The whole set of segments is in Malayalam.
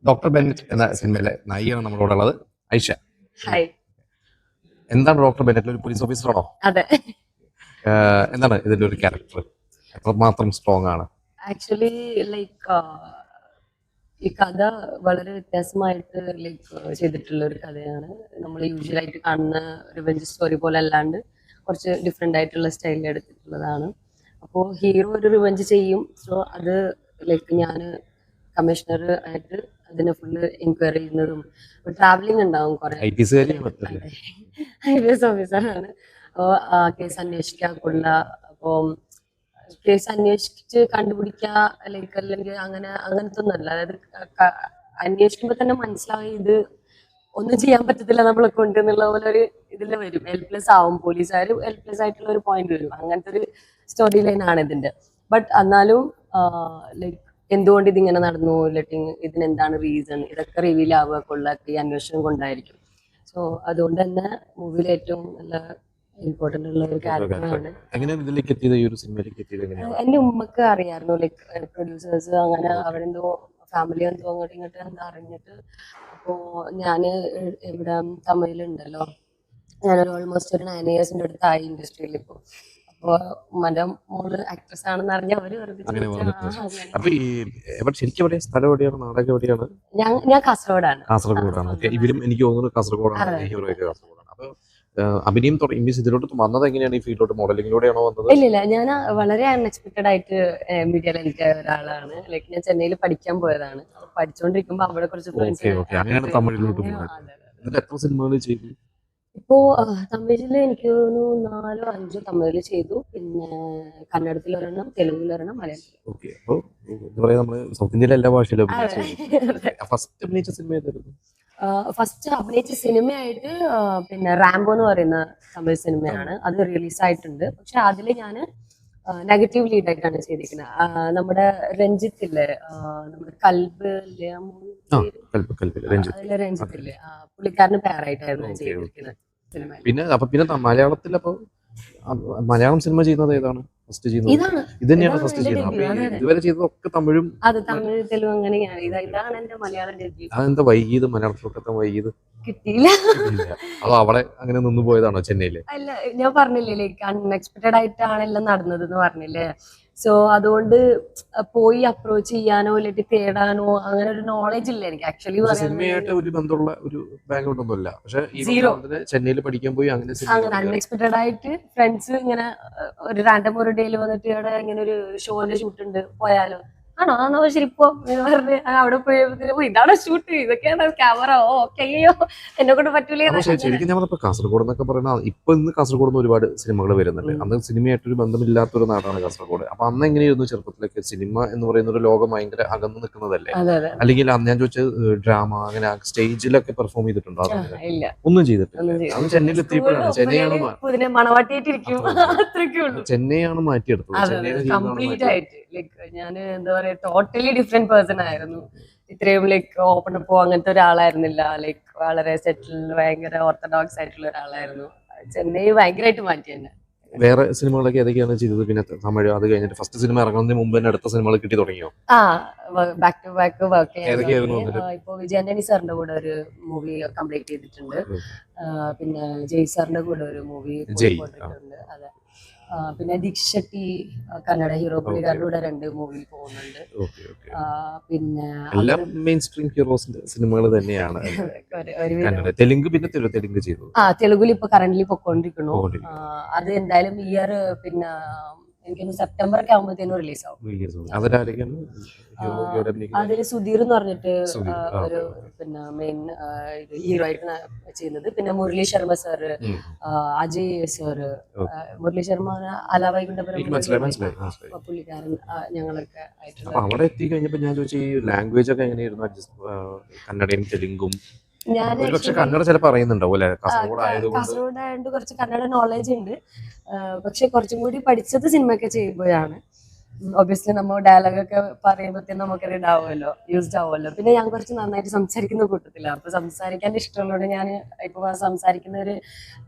ഡോക്ടർ ബെന്നറ്റ് എന്ന സിനിമയിലെ നായികയാണ് നമ്മളോട് ഉള്ളത്, ഐഷ. ഹായ്. എന്താണ് ഡോക്ടർ ബെന്നറ്റ്, ഒരു പോലീസ് ഓഫീസറാണോ? അതെ, എന്താണ് ഇതിന്റെ ഒരു ക്യാരക്ടർ, എത്രമാത്രം സ്ട്രോങ് ആണ്? ആക്ച്വലി ലൈക്ക് ഈ കഥ വളരെ വ്യത്യാസമായിട്ട് ചെയ്തിട്ടുള്ള ഒരു കഥയാണ്. നമ്മൾ യൂഷ്വലായിട്ട് കാണുന്ന റിവെഞ്ച് സ്റ്റോറി പോലെ അല്ലാണ്ട് കുറച്ച് ഡിഫറെൻ്റ് ആയിട്ടുള്ള സ്റ്റൈലിൽ എടുത്തിട്ടുള്ളതാണ്. അപ്പോൾ ഹീറോ ഒരു റിവെഞ്ച് ചെയ്യും. സോ അത് ഞാൻ കമ്മീഷണർ ആയിട്ട് അതിനെ ഫുള്ള് എൻക്വയറി ചെയ്യുന്നതും ട്രാവലിംഗ് ഉണ്ടാവും കുറെ. IPS ഓഫീസറാണ്. അപ്പോൾ കേസ് അന്വേഷിക്കാനുള്ള, അപ്പോൾ കേസ് അന്വേഷിച്ച് കണ്ടുപിടിക്കുക അല്ലെങ്കിൽ അങ്ങനത്തെ ഒന്നുമല്ല. അതായത് അന്വേഷിക്കുമ്പോ തന്നെ മനസ്സിലാവും ഇത് ഒന്നും ചെയ്യാൻ പറ്റത്തില്ല നമ്മളെ കൊണ്ട് എന്നുള്ള പോലെ ഒരു ഇതിൽ വരും. ഹെൽപ്ലെസ് ആവും, പോലീസുകാർ ഹെൽപ്ലെസ് ആയിട്ടുള്ള ഒരു പോയിന്റ് വരും. അങ്ങനത്തെ ഒരു സ്റ്റോറി ലൈൻ ആണ് ഇതിന്റെ. ബട്ട് എന്നാലും എന്തുകൊണ്ട് ഇതിങ്ങനെ നടന്നു, ഇതിനെന്താണ് റീസൺ, ഇതൊക്കെ റിവീൽ ആവുക ഈ അന്വേഷണം കൊണ്ടായിരിക്കും. സോ അതുകൊണ്ട് തന്നെ മൂവിയിൽ ഏറ്റവും നല്ല ഇമ്പോർട്ടന്റ് ഉള്ള ഒരു ക്യാരക്ടറാണ്. എന്റെ ഉമ്മക്ക് അറിയായിരുന്നു, പ്രൊഡ്യൂസേഴ്സ് അങ്ങനെ അവരെന്തോ ഫാമിലി എന്തോ അങ്ങോട്ട് ഇങ്ങോട്ട് എന്താ അറിഞ്ഞിട്ട്. അപ്പോ ഞാന് ഇവിടെ തമിഴിലുണ്ടല്ലോ, ഞാനൊരു ഓൾമോസ്റ്റ് ഒരു 9 yearsന്റെ അടുത്തായി ഇൻഡസ്ട്രിയിൽ ഇപ്പൊ. അപ്പൊ ഉമ്മന്റെ മോള് ആക്ട്രസ് ആണെന്ന് അറിഞ്ഞ അവര് ഞാൻ കാസർഗോഡാണ്. ഇവരും എനിക്ക് തോന്നുന്നു കാസർഗോഡാണ്. അഭിനയം ഇതിലോട്ട് വന്നത് എങ്ങനെയാണ്? ഈ ഫീൽഡിലോട്ട് മോഡലിംഗിലൂടെയാണോ വന്നത്? ഇല്ല, ഞാൻ വളരെ അൺഎക്സ്പെക്ടഡ് ആയിട്ട് മീഡിയയിൽ എനിക്ക് ഒരാളാണ്. ഞാൻ ചെന്നൈയിൽ പഠിക്കാൻ പോയതാണ്. പഠിച്ചുകൊണ്ടിരിക്കുമ്പോ അവിടെ കുറച്ച് ഇപ്പോ തമിഴില് എനിക്ക് തോന്നുന്നു 4 or 5 തമിഴില് ചെയ്തു. പിന്നെ കന്നഡത്തിൽ ഒരെണ്ണം, തെലുങ്കിൽ ഒരെണ്ണം, മലയാളത്തിൽ. സൗത്ത് ഇന്ത്യയിലെ എല്ലാ ഭാഷയിലും ഫസ്റ്റ് അഭിനയിച്ച സിനിമയായിട്ട് പിന്നെ റാംബോ എന്ന് പറയുന്ന തമിഴ് സിനിമയാണ്. അത് റിലീസായിട്ടുണ്ട്. പക്ഷെ അതില് ഞാൻ നെഗറ്റീവ് ലീഡായിട്ടാണ് ചെയ്തിരിക്കുന്നത്. നമ്മുടെ രഞ്ജിത്ത് ഇല്ലേ, നമ്മുടെ കൽബ് രഞ്ജിത്ത് ഇല്ലേ, പുള്ളിക്കാരന് പേരായിട്ടായിരുന്നു ചെയ്തിരിക്കുന്നത് സിനിമ. പിന്നെ മലയാളത്തിൽ മലയാളം സിനിമ ചെയ്യുന്നത് ഏതാണ്? ഫസ്റ്റ് ചെയ്യുന്നത് ഇത് തന്നെയാണ്. ഫസ്റ്റ് ചെയ്യുന്നത് ഇതുവരെ ചെയ്തതൊക്കെ തമിഴും. അത് തമിഴ്, തെലുങ്ക് അങ്ങനെയാണ്. ഇതാണ് എന്റെ മലയാളം ഡെബ്യൂ. അതെന്താ വൈകിയത്? മലയാളത്തിലൊക്കെ വൈകിയത് കിട്ടിയില്ല. അതോ അവിടെ അങ്ങനെ നിന്ന് പോയതാണോ ചെന്നൈയില്? അല്ല, ഞാൻ പറഞ്ഞില്ലേ അൺഎക്സ്പെക്ടഡ് ആയിട്ടാണ് എല്ലാം നടന്നത് എന്ന് പറഞ്ഞില്ലേ. സോ അതുകൊണ്ട് പോയി അപ്രോച്ച് ചെയ്യാനോ അല്ലെങ്കിൽ തേടാനോ അങ്ങനെ ഒരു നോളജ് ഇല്ല എനിക്ക്. ആക്ച്വലി സിനിമയായിട്ട് ഒരു ബന്ധമുള്ള ഒരു ബാക്ക്ഗ്രൗണ്ട് ഒന്നുമില്ല. പക്ഷെ ചെന്നൈയിൽ പഠിക്കാൻ പോയി അങ്ങനെ അൺഎക്സ്പെക്ടഡ് ആയിട്ട് ഫ്രണ്ട്സ് ഇങ്ങനെ ഒരു റാൻഡം ഒരു ഡേയിൽ വന്നിട്ട് ഇവിടെ ഇങ്ങനെ ഒരു ഷോന്റെ ഷൂട്ട് ഉണ്ട്, പോയാലോ? ആണോ ആണോ ശരി ഇപ്പൊ പറഞ്ഞ് അവിടെ പോയപ്പോ ഇതാണ് ഷൂട്ട്, ഇതൊക്കെയാണ് ക്യാമറ. ഓക്കെ, അയ്യോ എന്നെ കൊണ്ട് പറ്റൂലേ. ശരിക്കും ഞാൻ കാസർഗോഡ് എന്നൊക്കെ പറയുന്നത് ഇപ്പൊ ഇന്ന് കാസർഗോഡ് നിന്ന് ഒരുപാട് സിനിമകൾ വരുന്നുണ്ട്. അന്ന് സിനിമയായിട്ടൊരു ബന്ധമില്ലാത്തൊരു നാടാണ് കാസർഗോഡ്. അപ്പൊ അന്ന് എങ്ങനെയായിരുന്നു ചെറുപ്പത്തിലേക്ക് സിനിമ എന്ന് പറയുന്ന ഒരു ലോകം ഭയങ്കര അകന്നു നിൽക്കുന്നതല്ലേ? അല്ലെങ്കിൽ അന്ന് ഞാൻ ചോദിച്ചത് ഡ്രാമ അങ്ങനെ സ്റ്റേജിലൊക്കെ പെർഫോം ചെയ്തിട്ടുണ്ടോ? ഒന്നും ചെയ്തിട്ടില്ല. അന്ന് ചെന്നൈയിൽ എത്തിയപ്പോഴാണ് ചെന്നൈയാണ് മാറ്റിയെടുത്തത്. ഞാൻ എന്താ പറയാ, ടോട്ടലി ഡിഫറെന്റ് പേഴ്സൺ ആയിരുന്നു. ഇത്രയും ഓപ്പൺ അപ്പോ അങ്ങനത്തെ ഒരാളായിരുന്നില്ല. വളരെ സെറ്റിൽ, ഭയങ്കര ഓർത്തഡോക്സ് ആയിട്ടുള്ള ഒരാളായിരുന്നു. ചെന്നൈ ഭയങ്കരമായിട്ട് മാറ്റി തന്നെ. വേറെ സിനിമകളൊക്കെ ഏതൊക്കെയാണ് ചെയ്തത്? പിന്നെ തമിഴ്, അത് കഴിഞ്ഞിട്ട് ഫസ്റ്റ് സിനിമ ഇറങ്ങുന്നതിന് മുമ്പ് തന്നെ അടുത്ത സിനിമകൾ കിട്ടി തുടങ്ങിയോ? ബാക്ക് ടു ബാക്ക് വർക്ക് ചെയ്യാൻ. ഇപ്പൊ വിജയാന്റണി സാറിന്റെ കൂടെ ഒരു മൂവി കംപ്ലീറ്റ് ചെയ്തിട്ടുണ്ട്. പിന്നെ ജയ് സാറിന്റെ കൂടെ ഒരു മൂവി പോയിട്ടുണ്ട്. അതെ. പിന്നെ ദീക്ഷട്ടി കന്നഡ ഹീറോ, പുള്ളിക്കാരുടെ 2 മൂവിയിൽ പോകുന്നുണ്ട്. പിന്നെ മെയിൻ സ്ട്രീം ഹീറോസിന്റെ സിനിമകൾ തന്നെയാണ്. തെലുങ്ക് പിന്നെ തെലുങ്ക് ചെയ്തു. തെലുഗുൽ ഇപ്പൊ കറന്റ്ലി പൊക്കോണ്ടിരിക്കുന്നു. അത് എന്തായാലും ഇയർ പിന്നെ എനിക്ക് സെപ്റ്റംബർ ഒക്കെ ആകുമ്പോഴത്തേനും റിലീസ് ആവും. അതില് സുധീർ എന്ന് പറഞ്ഞിട്ട് ഒരു പിന്നെ മെയിൻ ഹീറോ ആയിട്ട് ചെയ്യുന്നത്. പിന്നെ മുരളി ശർമ്മ സാറ്, അജയ് സാറ്, മുരളി ശർമ്മ അലവൈകുണ്ഠപുരം പുള്ളിക്കാരൻ, ഞങ്ങളൊക്കെ ആയിട്ടുള്ള. അവിടെ എത്തിക്കഴിഞ്ഞപ്പോ ഞാൻ ചോദിച്ചു, ഈ ലാംഗ്വേജ് ഒക്കെ എങ്ങനെയായിരുന്നു? കന്നഡയും തെലുങ്കും കന്നഡ ചിലപ്പോൾ അറിയുന്നുണ്ടാവും അല്ലെ? കാസർഗോഡ് ആയതുകൊണ്ട് കുറച്ച് കന്നഡ നോളജ് ഉണ്ട്. പക്ഷെ കുറച്ചും കൂടി പഠിച്ചത് സിനിമയൊക്കെ ചെയ്യുമ്പോഴാണ്. ഒബിയസ്ലി നമ്മൾ ഡയലോഗൊക്കെ പറയുമ്പോഴത്തേനും നമുക്കത് ഇതാവുമല്ലോ, യൂസ്ഡ് ആവുമല്ലോ. പിന്നെ ഞാൻ കുറച്ച് നന്നായിട്ട് സംസാരിക്കുന്ന കൂട്ടത്തില്ല, അപ്പൊ സംസാരിക്കാൻ ഇഷ്ടമുള്ളതുകൊണ്ട് ഞാൻ ഇപ്പൊ സംസാരിക്കുന്ന ഒരു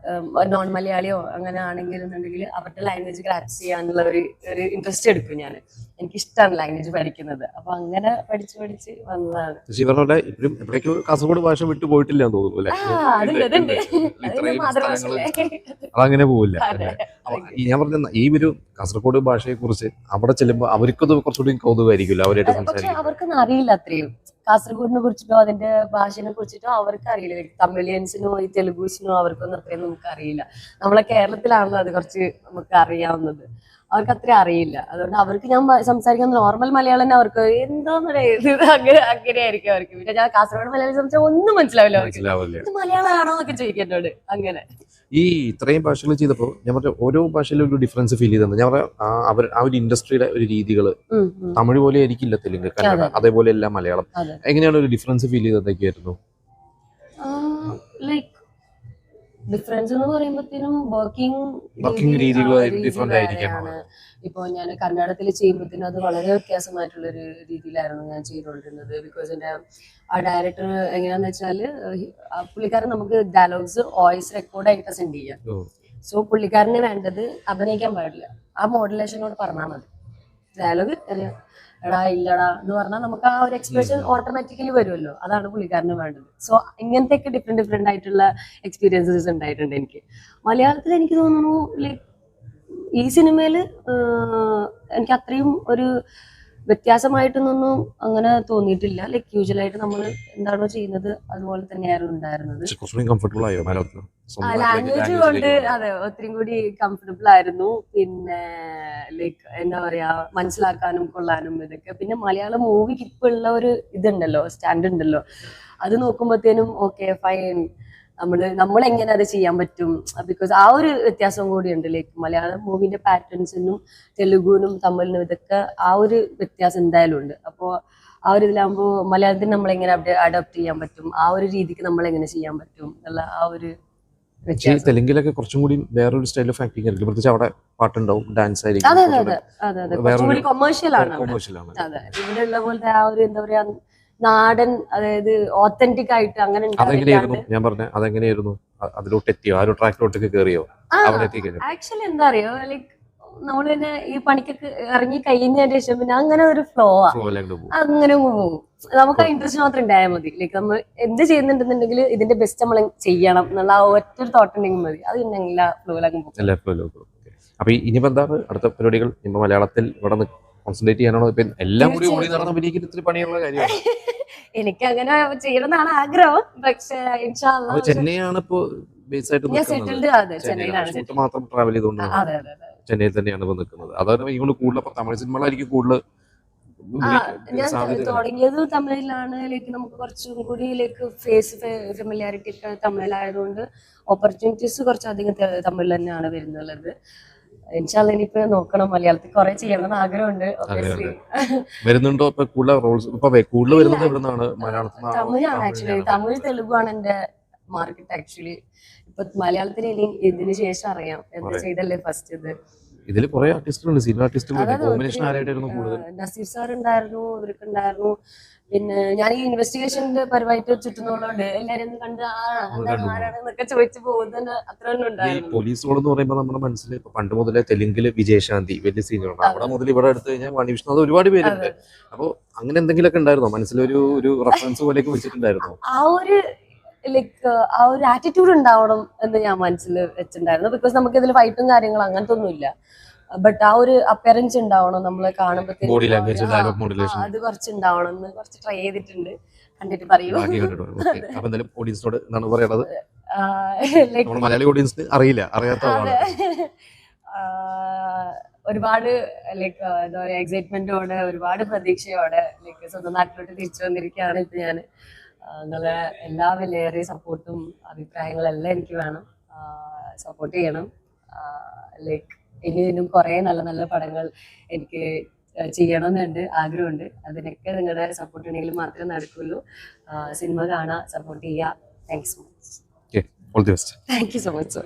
നോൺ മലയാളിയോ അങ്ങനെ ആണെങ്കിലെന്നുണ്ടെങ്കിൽ അവരുടെ ലാംഗ്വേജ് ഗ്രാസ്പ് ചെയ്യാനുള്ള ഒരു ഇൻട്രസ്റ്റ് എടുക്കും ഞാൻ. എനിക്കിഷ്ടമാണ് ലാംഗ്വേജ് പഠിക്കുന്നത്, അപ്പൊ അങ്ങനെ പഠിച്ച് വന്നതാണ്. കാസർഗോഡ് ഭാഷ വിട്ടു പോയിട്ടില്ല എന്ന് തോന്നുന്നു അല്ലേ? അതങ്ങനെ പോവില്ല. ഞാൻ പറഞ്ഞ ഈ ഒരു കാസർഗോഡ് ഭാഷയെ കുറിച്ച് അവിടെ ചെല്ലുമ്പോൾ അവർക്കത് കുറച്ചുകൂടി കൗതുകമായിരിക്കുമല്ലോ അവരായിട്ട് പക്ഷെ സംസാരിക്കും. അവർക്കൊന്നും അറിയില്ല അത്രയും കാസർഗോഡിനെ കുറിച്ചിട്ടോ അതിന്റെ ഭാഷയെ കുറിച്ചിട്ടോ അവർക്ക് അറിയില്ല. തമിഴിയൻസിനോ ഈ തെലുഗുസിനോ അവർക്കൊന്നും അത്രയും നമുക്ക് അറിയില്ല. നമ്മളെ കേരളത്തിലാണല്ലോ അത് കുറച്ച് നമുക്ക് അറിയാവുന്നത്, അവർക്ക് അത്ര അറിയില്ല. അതുകൊണ്ട് അവർക്ക് ഞാൻ സംസാരിക്കുന്ന നോർമൽ മലയാളം തന്നെ അവർക്ക് എന്തോന്ന് അങ്ങനെയായിരിക്കും അവർക്ക്. പിന്നെ ഞാൻ കാസർഗോഡ് മലയാളം സംസാരിച്ചാൽ ഒന്നും മനസ്സിലാവില്ല അവർക്ക്. ഇത് മലയാളമാണോ എന്നൊക്കെ ചോദിക്കുന്നോട്. അങ്ങനെ ഈ ഇത്രയും ഭാഷകൾ ചെയ്തപ്പോൾ ഞാൻ പറഞ്ഞ ഓരോ ഭാഷയിലും ഒരു ഡിഫറൻസ് ഫീൽ ചെയ്തത് ഞാൻ പറയാം. ആ ഒരു ഇൻഡസ്ട്രിയുടെ ഒരു രീതികള് തമിഴ് പോലെ ആയിരിക്കില്ല തെലുങ്ക്, കന്നഡ, അതേപോലെ അല്ല മലയാളം. എങ്ങനെയാണ് ഒരു ഡിഫറൻസ് ഫീൽ ചെയ്തതൊക്കെയായിരുന്നു? ലൈക്ക് ഡിഫറൻസ് എന്ന് പറയുമ്പോഴത്തേനും വർക്കിംഗ് രീതികൾ ഡിഫറെന്റ് ആയിരിക്കണം. ഇപ്പൊ ഞാൻ കന്നഡത്തിൽ ചെയ്യുമ്പോഴത്തേനും അത് വളരെ വ്യത്യാസമായിട്ടുള്ള ഒരു രീതിയിലായിരുന്നു ഞാൻ ചെയ്തുകൊണ്ടിരുന്നത്. ബിക്കോസ് എന്റെ ആ ഡയറക്ടർ എങ്ങനെയാന്ന് വെച്ചാല് പുള്ളിക്കാരൻ നമുക്ക് ഡയലോഗ്സ് വോയിസ് റെക്കോർഡായിട്ട് സെൻഡ് ചെയ്യാം. സോ പുള്ളിക്കാരന് വേണ്ടത് അഭിനയിക്കാൻ പാടില്ല, ആ മോഡുലേഷനോട് പറഞ്ഞാൽ മതി. ഡയലോഗ് എടാ ഇല്ലടാ എന്ന് പറഞ്ഞാൽ നമുക്ക് ആ ഒരു എക്സ്പ്രഷൻ ഓട്ടോമാറ്റിക്കലി വരുമല്ലോ, അതാണ് പുള്ളിക്കാരന് വേണ്ടത്. സോ ഇങ്ങനത്തെയൊക്കെ ഡിഫറെന്റ് ആയിട്ടുള്ള എക്സ്പീരിയൻസസ് ഉണ്ടായിട്ടുണ്ട് എനിക്ക്. മലയാളത്തിൽ എനിക്ക് തോന്നുന്നു ലൈക്ക് ഈ സിനിമയില് എനിക്ക് അത്രയും ഒരു വ്യത്യാസമായിട്ടൊന്നും അങ്ങനെ തോന്നിയിട്ടില്ല. ലൈക്ക് യൂഷ്വലായിട്ട് നമ്മൾ എന്താണോ ചെയ്യുന്നത് അതുപോലെ തന്നെയായിരുന്നു ഉണ്ടായിരുന്നത്. ലാംഗ്വേജ് കൊണ്ട് അതെ ഒത്തിരി കൂടി കംഫർട്ടബിൾ ആയിരുന്നു. പിന്നെ ലൈക്ക് എന്താ പറയാ, മനസ്സിലാക്കാനും കൊള്ളാനും ഇതൊക്കെ. പിന്നെ മലയാളം മൂവിക്ക് ഇപ്പൊ ഉള്ള ഒരു ഇതുണ്ടല്ലോ, സ്റ്റാൻഡ് ഉണ്ടല്ലോ, അത് നോക്കുമ്പോഴത്തേനും ഓക്കെ ഫൈൻ, നമ്മൾ എങ്ങനെ അത് ചെയ്യാൻ പറ്റും. ബിക്കോസ് ആ ഒരു വ്യത്യാസം കൂടിയുണ്ട്. ലൈക്ക് മലയാളം മൂവിന്റെ പാറ്റേൺസിനും തെലുഗുവിനും തമിഴിനും ഇതൊക്കെ ആ ഒരു വ്യത്യാസം എന്തായാലും ഉണ്ട്. അപ്പോൾ ആ ഒരു ഇതിലാകുമ്പോൾ മലയാളത്തിന് നമ്മൾ എങ്ങനെ അഡോപ്റ്റ് ചെയ്യാൻ പറ്റും, ആ ഒരു രീതിക്ക് നമ്മൾ എങ്ങനെ ചെയ്യാൻ പറ്റും എന്നുള്ള ആ ഒരു തെലുങ്കിലൊക്കെ കുറച്ചും കൂടി വേറൊരു സ്റ്റൈൽ ഓഫ് ആക്ടിങ് ആയിരിക്കും. പ്രത്യേകിച്ച് അവിടെ പാട്ടുണ്ടാവും, ഡാൻസ് ആയിരിക്കും. അതെ കൊമേഴ്ഷ്യൽ ആണ്. അതെ ഇവിടെ ഉള്ള പോലത്തെ ആ ഒരു എന്താ പറയാ നാടൻ, അതായത് ഓത്തന്റിക് ആയിട്ട് അങ്ങനെ ഞാൻ പറഞ്ഞ അതെങ്ങനെയായിരുന്നു? അതിലോട്ട് എത്തിയോ? ആ ഒരു ട്രാക്കിലോട്ടൊക്കെ കയറിയോ? ആക്ച്വലി എന്താ അറിയോ, ലൈക്ക് നമ്മൾ തന്നെ ഈ പണിക്കൊക്കെ ഇറങ്ങി കഴിഞ്ഞതിന് ശേഷം പിന്നെ അങ്ങനെ ഒരു ഫ്ലോ അങ്ങനെ പോകും. നമുക്ക് ആ ഇൻട്രസ്റ്റ് മാത്രം ഉണ്ടായാൽ മതി. ലൈക്ക് നമ്മൾ എന്ത് ചെയ്യുന്നുണ്ടെന്നുണ്ടെങ്കിൽ ഇതിന്റെ ബെസ്റ്റ് നമ്മൾ ചെയ്യണം എന്നുള്ള ആ ഒറ്റ തോട്ട് ഉണ്ടെങ്കിൽ മതി, അത് പിന്നെ എല്ലാ ഫ്ലോയിലാകും പോകും. അപ്പൊ ഇനിയിപ്പോ എന്താണ് അടുത്ത പരിപാടികൾ? ഇപ്പൊ മലയാളത്തിൽ ഇവിടെ കോൺസെൻട്രേറ്റ് ചെയ്യാനാണോ? ഇപ്പൊ എല്ലാം കൂടി ഓടി നടന്ന അഭിനയിക്കുന്ന ഇത്തിരി പണിയുള്ള കാര്യമാണ്. എനിക്ക് അങ്ങനെ ചെയ്യണമെന്നാണ് ആഗ്രഹം. പക്ഷേ ചെന്നൈയാണ് ഇപ്പോ ബേസ് ആയിട്ട് മാത്രം ട്രാവൽ ചെയ്തുകൊണ്ട് ചെന്നൈയിൽ തന്നെയാണ് ഇപ്പൊ നിൽക്കുന്നത്. അതാണ് ഇങ്ങോട്ട് കൂടുതൽ തമിഴ് സിനിമകളായിരിക്കും കൂടുതൽ. ഞാൻ തുടങ്ങിയത് തമിഴിലാണ്. ലൈക്ക് നമുക്ക് കുറച്ചും കൂടി ലൈക്ക് ഫേസ് ഫെമിലിയാരിറ്റി ഒക്കെ തമിഴിലായതുകൊണ്ട് ഓപ്പർച്യൂണിറ്റീസ് കുറച്ചധികം തമിഴിൽ തന്നെയാണ് വരുന്നുള്ളത്. ഇനിയിപ്പോ നോക്കണം, മലയാളത്തിൽ കുറെ ചെയ്യണമെന്ന് ആഗ്രഹമുണ്ട്. വരുന്നുണ്ടോ കൂടുതൽ വരുന്നത് എവിടുന്നാണ്? തമിഴാണ് ആക്ച്വലി. തമിഴ് തെലുഗാണ് എന്റെ മാർക്കറ്റ് ആക്ച്വലി. ഇപ്പൊ മലയാളത്തിന് ഇനി ഇതിന് ശേഷം അറിയാം, എന്താ ചെയ്തല്ലേ ഫസ്റ്റ് ഇത്. ഇതിൽ കുറെ ആർട്ടിസ്റ്റുകളുണ്ട്, സീനിയർ ആർട്ടിസ്റ്റുകളുണ്ട്. കോമ്പിനേഷൻ ആരായിട്ടായിരുന്നു കൂടുതൽ? നസീർ സാർ ഉണ്ടായിരുന്നു, ഇവരൊക്കെ ഉണ്ടായിരുന്നു. പിന്നെ ഞാൻ ഈ ഇൻവെസ്റ്റിഗേഷന്റെ പരമായിട്ട് ചുറ്റുന്നോളുണ്ട് എല്ലാരും കണ്ട് ആരാണെന്നൊക്കെ ചോദിച്ചു പോകുന്നത് അത്ര തന്നെ ഉണ്ടായിരുന്നു. പോലീസ് റോൾ എന്ന് പറയുമ്പോൾ നമ്മുടെ മനസ്സിൽ പണ്ട് മുതലേ തെലുങ്കില് വിജയശാന്തി വലിയ സീനിയറുണ്ട്. അവിടെ മുതൽ ഇവിടെ എടുത്തു കഴിഞ്ഞാൽ വാണി വിഷ്ണു, ഒരുപാട് പേരുണ്ട്. അപ്പൊ അങ്ങനെ എന്തെങ്കിലുമൊക്കെ ഉണ്ടായിരുന്നോ മനസ്സിലൊരു റെഫറൻസ് പോലെയൊക്കെ വെച്ചിട്ടുണ്ടായിരുന്നോ? ആ ഒരു ആറ്റിറ്റ്യൂഡ് ഉണ്ടാവണം എന്ന് ഞാൻ മനസ്സിൽ വെച്ചിട്ടുണ്ടായിരുന്നു. ബിക്കോസ് നമുക്ക് ഇതിൽ ഫൈറ്റും കാര്യങ്ങളും അങ്ങനത്തെ ഒന്നുമില്ല. ബട്ട് ആ ഒരു അപ്പിയറൻസ് ഉണ്ടാവണം നമ്മളെ കാണുമ്പോഴത്തേക്കും, അത് കുറച്ച് ഉണ്ടാവണം എന്ന് കുറച്ച് ട്രൈ ചെയ്തിട്ടുണ്ട്. കണ്ടിട്ട് പറയൂ. ഒരുപാട് ലൈക്ക് എന്താ പറയാ എക്സൈറ്റ്മെന്റോടെ ഒരുപാട് പ്രതീക്ഷയോടെ ലൈക്ക് സ്വന്തം നാട്ടിലോട്ട് തിരിച്ചു വന്നിരിക്കുകയാണ് ഇപ്പൊ ഞാൻ. നിങ്ങളെ എല്ലാ വിലയേറിയ സപ്പോർട്ടും അഭിപ്രായങ്ങളെല്ലാം എനിക്ക് വേണം. സപ്പോർട്ട് ചെയ്യണം. ലൈക്ക് ഇനിയും കുറെ നല്ല നല്ല പടങ്ങൾ എനിക്ക് ചെയ്യണമെന്നുണ്ട്, ആഗ്രഹമുണ്ട്. അതിനൊക്കെ നിങ്ങളുടെ സപ്പോർട്ട് ഉണ്ടെങ്കിൽ മാത്രമേ നടക്കുള്ളൂ. സിനിമ കാണാൻ സപ്പോർട്ട് ചെയ്യുക. Thanks so much. All the best. Thank you so much sir.